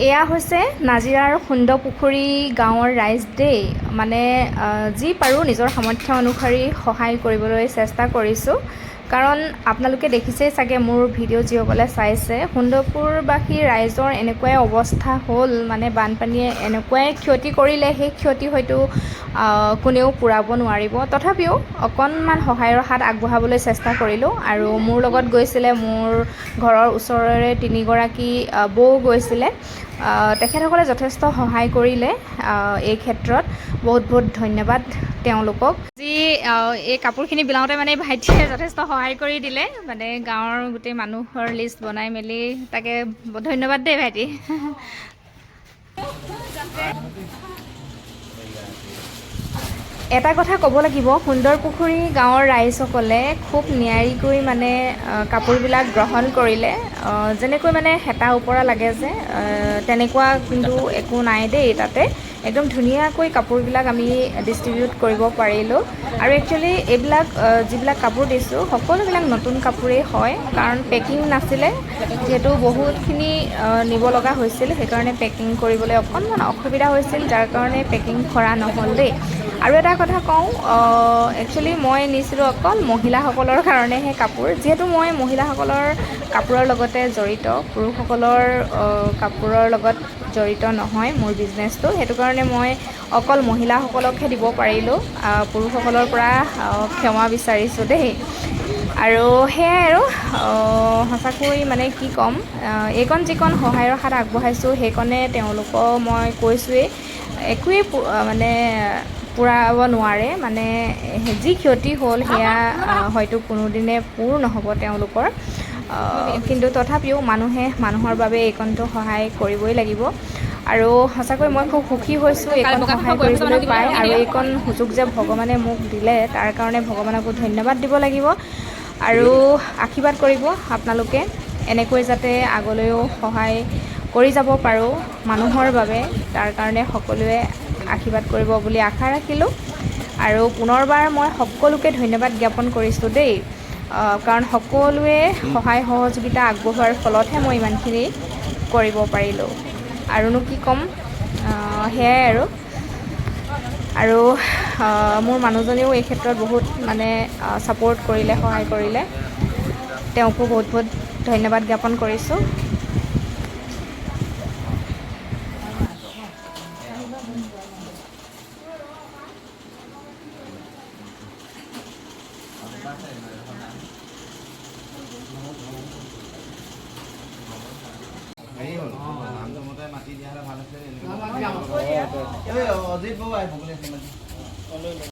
এয়া হৈছে নাজিৰাৰ সুন্দৰপুখুৰী গাঁৱৰ ৰাইজ দেই। মানে যি পাৰোঁ নিজৰ সামৰ্থ্য অনুসৰি সহায় কৰিবলৈ চেষ্টা কৰিছোঁ। কাৰণ আপোনালোকে দেখিছেই চাগে মোৰ ভিডিঅ' যিসকলে চাইছে, সুন্দৰপুৰবাসী ৰাইজৰ এনেকুৱাই অৱস্থা হ'ল, মানে বানপানীয়ে এনেকুৱাই ক্ষতি কৰিলে, সেই ক্ষতি হয়তো কোনেও পূৰাব নোৱাৰিব। তথাপিও অকণমান সহায়ৰ হাত আগবঢ়াবলৈ চেষ্টা কৰিলোঁ। আৰু মোৰ লগত গৈছিলে মোৰ ঘৰৰ ওচৰৰে 3গৰাকী বৌ গৈছিলে। তেখেতসকলে যথেষ্ট সহায় কৰিলে। এই ক্ষেত্ৰত বহুত বহুত ধন্যবাদ তেওঁলোকক। যি এই কাপোৰখিনি বিলাওঁতে মানে ভাইটিয়ে যথেষ্ট সহায় কৰি দিলে, মানে গাঁৱৰ গোটেই মানুহৰ লিষ্ট বনাই মেলি। তাকে ধন্যবাদ দেই ভাইটি। এটা কথা ক'ব লাগিব, সুন্দৰপুখুৰী গাঁৱৰ ৰাইজসকলে খুব নিয়াৰিকৈ মানে কাপোৰবিলাক গ্ৰহণ কৰিলে। যেনেকৈ মানে হেতা ওপৰা লাগে যে, তেনেকুৱা কিন্তু একো নাই দেই। তাতে একদম ধুনীয়াকৈ কাপোৰবিলাক আমি ডিষ্ট্ৰিবিউট কৰিব পাৰিলোঁ। আৰু একচুৱেলি এইবিলাক যিবিলাক কাপোৰ দিছোঁ সকলোবিলাক নতুন কাপোৰেই হয়, কাৰণ পেকিং নাছিলে। যিহেতু বহুতখিনি নিব লগা হৈছিল, সেইকাৰণে পেকিং কৰিবলৈ অকণমান অসুবিধা হৈছিল, যাৰ কাৰণে পেকিং কৰা নহ'ল দেই। আৰু এটা কথা কওঁ, একচুৱেলি মই নিছিলোঁ অকল মহিলাসকলৰ কাৰণেহে কাপোৰ। যিহেতু মই মহিলাসকলৰ কাপোৰৰ লগতে জড়িত, পুৰুষসকলৰ কাপোৰৰ লগত জড়িত নহয় মোৰ বিজনেছটো। সেইটো কাৰণে মই অকল মহিলাসকলকহে দিব পাৰিলোঁ। পুৰুষসকলৰ পৰা ক্ষমা বিচাৰিছোঁ দেই। আৰু সেয়াই আৰু সঁচাকৈ মানে কি ক'ম, এইকণ যিকণ সহায়ৰ হাত আগবঢ়াইছোঁ সেইকণে তেওঁলোকক মই কৈছোঁৱেই, একোৱেই মানে পূৰাব নোৱাৰে। মানে যি ক্ষতি হ'ল সেয়া হয়তো কোনোদিনে পূৰ নহ'ব তেওঁলোকৰ। কিন্তু তথাপিও মানুহে মানুহৰ বাবে এইকণটো সহায় কৰিবই লাগিব। আৰু সঁচাকৈ মই খুব সুখী হৈছোঁ এইকণ সহায় কৰিবলৈ পাই। আৰু এইকণ সুযোগ যে ভগৱানে মোক দিলে, তাৰ কাৰণে ভগৱানকো ধন্যবাদ দিব লাগিব। আৰু আশীৰ্বাদ কৰিব আপোনালোকে, এনেকৈ যাতে আগলৈও সহায় কৰি যাব পাৰোঁ মানুহৰ বাবে, তাৰ কাৰণে সকলোৱে আশীৰ্বাদ কৰিব বুলি আশা ৰাখিলোঁ। আৰু পুনৰবাৰ মই সকলোকে ধন্যবাদ জ্ঞাপন কৰিছোঁ দেই। কাৰণ সকলোৱে সহায় সহযোগিতা আগবঢ়োৱাৰ ফলতহে মই ইমানখিনি কৰিব পাৰিলোঁ। আৰুনো কি ক'ম, সেয়াই আৰু মোৰ মানুহজনেও এই ক্ষেত্ৰত বহুত মানে ছাপোৰ্ট কৰিলে, সহায় কৰিলে। তেওঁকো বহুত বহুত ধন্যবাদ জ্ঞাপন কৰিছোঁ। মাতি দিয়া হ'লে ভাল আছিলে। অজিত বৌ আহিব বুলি আছে।